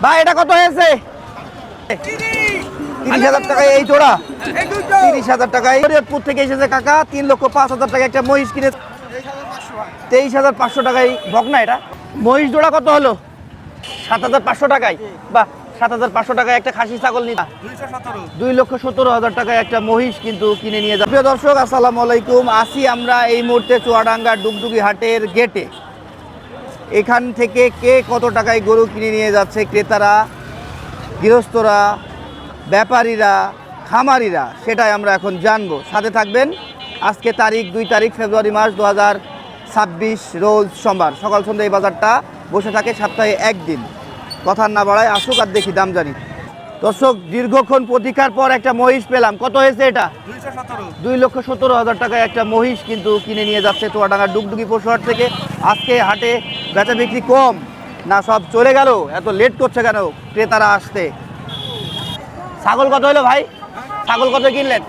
ভাই এটা কত হয়েছে? 30,000 টাকায় এই জোড়া, 30,000 টাকায়। শরীয়তপুর থেকে এসেছে কাকা, 3,05,000 টাকা একটা মহিষ কিনে 23,500 টাকায় বকনা। এটা মহিষ জোড়া কত হলো? 7,500 টাকায়। বাহ, 7,500 টাকায় একটা খাসি ছাগল নিতা 2,17,000 টাকায় একটা মহিষ কিন্তু কিনে নিয়ে যাবে। প্রিয় দর্শক আসসালামু আলাইকুম, আসি আমরা এই মুহূর্তে চুয়াডাঙ্গা ডুগডুগি হাটের গেটে। এখান থেকে কে কত টাকায় গরু কিনে নিয়ে যাচ্ছে, ক্রেতারা, গৃহস্থরা, ব্যাপারীরা, খামারিরা, সেটাই আমরা এখন জানবো। সাথে থাকবেন। আজকে তারিখ 2 তারিখ ফেব্রুয়ারি মাস 2026, রোজ সোমবার। সকাল সন্ধ্যা এই বাজারটা বসে থাকে সপ্তাহে একদিন। কথা না বাড়ায় আসুক আর দেখি দাম জানি। দর্শক, দীর্ঘক্ষণ প্রতীক্ষার পর একটা মহিষ পেলাম। কত হয়েছে এটা? 2,17,000 টাকায় একটা মহিষ কিন্তু কিনে নিয়ে যাচ্ছে চুয়াডাঙ্গা ডুগডুগি পশুহাট থেকে। আজকে হাটে বেচা বিক্রি কম না, সব চলে গেল? এত লেট করছে কেন ক্রেতারা আসতে? ছাগল কত হলো ভাই? ছাগল কত কিনলেন?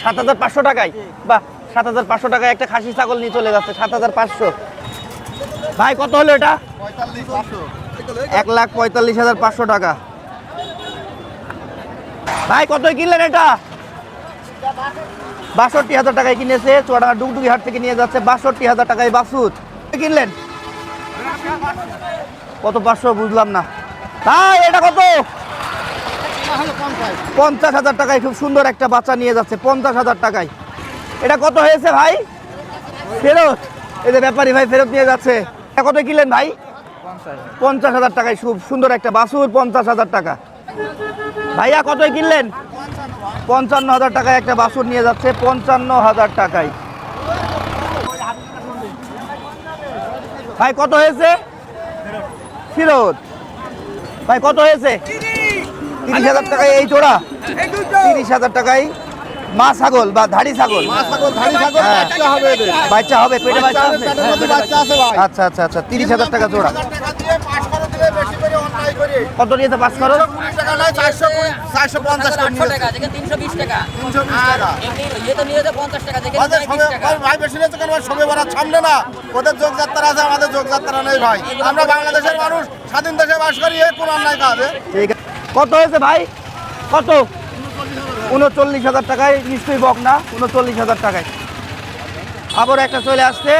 7,500 টাকায়। বাহ, 7,500 টাকায় একটা খাসি ছাগল নিয়ে চলে যাচ্ছে। 7,500। ভাই কত হলো এটা? 1,45,500 টাকা। ভাই কত কিনলেন এটা? 62,000 টাকায় কিনেছে। চুয়াডাঙ্গা ডুগডুগি হাট থেকে নিয়ে যাচ্ছে 62,000 টাকায় বাছুর কিনলেন। কত? 500 বুঝলাম না ভাই। এটা কত? 50,000 টাকায় খুব সুন্দর একটা বাচ্চা নিয়ে যাচ্ছে 50,000 টাকায়। এটা কত হয়েছে ভাই? ফেরত? এই যে ব্যাপারী ভাই ফেরত নিয়ে যাচ্ছে। এটা কত কিনলেন ভাই? 50,000 টাকায় খুব সুন্দর একটা বাছুর, 50,000 টাকা। ভাইয়া কত কিনলেন? 55,000 টাকায় একটা বাছুর নিয়ে যাচ্ছে 55,000 টাকায়। ভাই কত হয়েছে? ফেরত। ভাই কত হয়েছে? 30,000 টাকায় এই জোড়া, 30,000 টাকায় মা ছাগল বা ধাড়ি ছাগল। বাচ্চা হবে, পেটে বাচ্চা আছে। আচ্ছা আচ্ছা আচ্ছা, 30,000 টাকা জোড়া। কত নিয়েছে পাঁচ খরচ? 450 টাকা, 320 টাকা। এটা নিয়েছে 50 টাকা, ভাই বেশি নিয়েছে কেন? সবে বড় সামনে না, ওদের যোগযাত্রা আছে, আমাদের যোগযাত্রা নেই ভাই। আমরা বাংলাদেশের মানুষ, স্বাধীন দেশে বাস করি, এ কোন অন্যায় কাজ? ঠিক আছে। কত হয়েছে ভাই? কত? 39,000 টাকায় নিশ্চয়ই বকনা। 39,000 টাকায় আবার একটা চলে আসছে।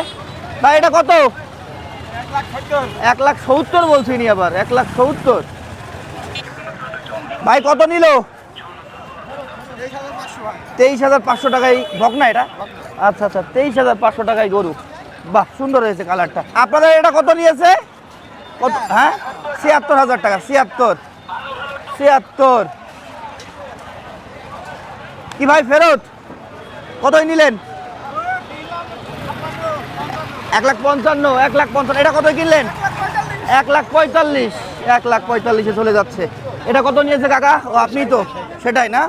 ভাই এটা কত? 1,70,000 বলছি নি আবার, 1,70,000। ভাই কত নিল? 23,500 টাকায় বকনা এটা। আচ্ছা আচ্ছা, 23,500 টাকায় গরু। বাহ, সুন্দর হয়েছে কালারটা। আপনাদের এটা কত নিয়েছে? কত? হ্যাঁ, 76,000 টাকা। 76 কি ভাই ফেরত? কতই নিলেন? 1,55,000, 1,55,000। এটা কত কিনলেন? 1,45,000, 1,45,000 চলে যাচ্ছে। এটা কত নিয়েছে কাকা? ও আপনি তো, সেটাই না?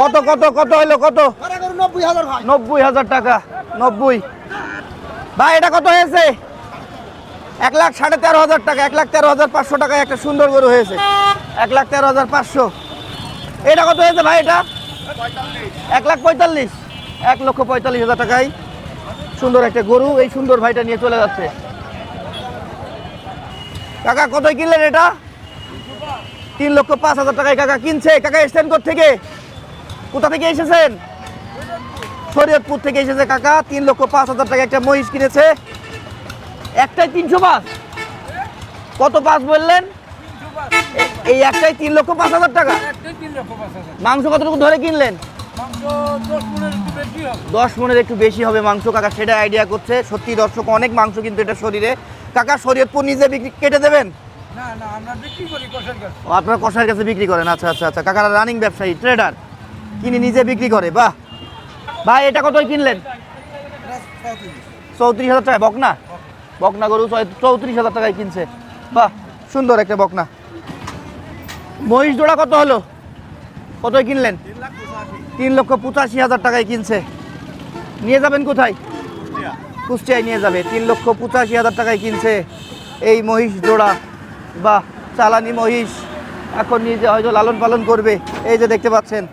কত কত কত হলো? কত? 90,000 টাকা। 90। ভাই এটা কত হয়েছে? 1,13,500 টাকা। 1,13,500 টাকায় একটা সুন্দর গরু হয়েছে। 1,13,500। এটা কত হয়েছে ভাই? এটা 1,45,000, 1,45,000 টাকায় সুন্দর একটা গরু এই সুন্দর ভাইটা নিয়ে চলে যাচ্ছে। কাকা কত কিনলেন এটা? 3,05,000 টাকায় কাকা কিনছে। কাকা এসেছেন থেকে? কোথা থেকে এসেছেন? শরীয়তপুর থেকে এসেছে কাকা। 3,05,000 টাকা একটা মহিষ কিনেছে। একটাই 305? কত পাঁচ বললেন? এই একটাই 3,05,000 টাকা। মাংস কতটুকু ধরে কিনলেন? 10 মনের একটু বেশি হবে মাংস কাকা, সেটা আইডিয়া করছে। সত্যি দর্শক, অনেক মাংস কিন্তু এটা শরীরে। কাকা শরীয়তপুর নিজে বিক্রি কেটে দেবেন? আপনারা কষাইয়ের কাছে বিক্রি করেন? আচ্ছা আচ্ছা আচ্ছা। কাকারা রানিং ব্যবসায়ী, ট্রেডার, কিনে নিজে বিক্রি করে। বাহ। ভাই এটা কতই কিনলেন? 34,000 টাকা। বকনা? বকনা গরু 34,000 টাকায় কিনছে। বাহ, সুন্দর একটা বকনা। মহিষ জোড়া কত হলো? কতই কিনলেন? 3,85,000 টাকায় কিনছে। নিয়ে যাবেন কোথায়? কুষ্টিয়ায় নিয়ে যাবে। 3,85,000 টাকায় কিনছে এই মহিষ জোড়া। বাহ, চালানি মহিষ, এখন নিজে হয়তো লালন পালন করবে। এই যে দেখতে পাচ্ছেন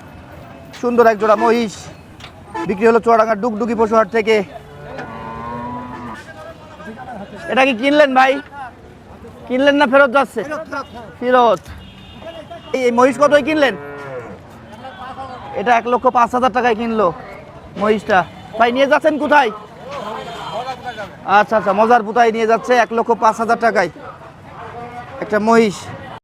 সুন্দর এক জোড়া মহিষ বিক্রি হলো চুয়াডাঙ্গা ডুগডুগি পশুহাট থেকে। এটা কি কিনলেন ভাই? কিনলেন না ফেরত যাচ্ছে? ফেরত। এই মহিষ কতই কিনলেন? এটা 1,05,000 টাকায় কিনলো মহিষটা। ভাই নিয়ে যাচ্ছেন কোথায়? আচ্ছা আচ্ছা, মজার পুতায় নিয়ে যাচ্ছে 1,05,000 টাকায় একটা মহিষ।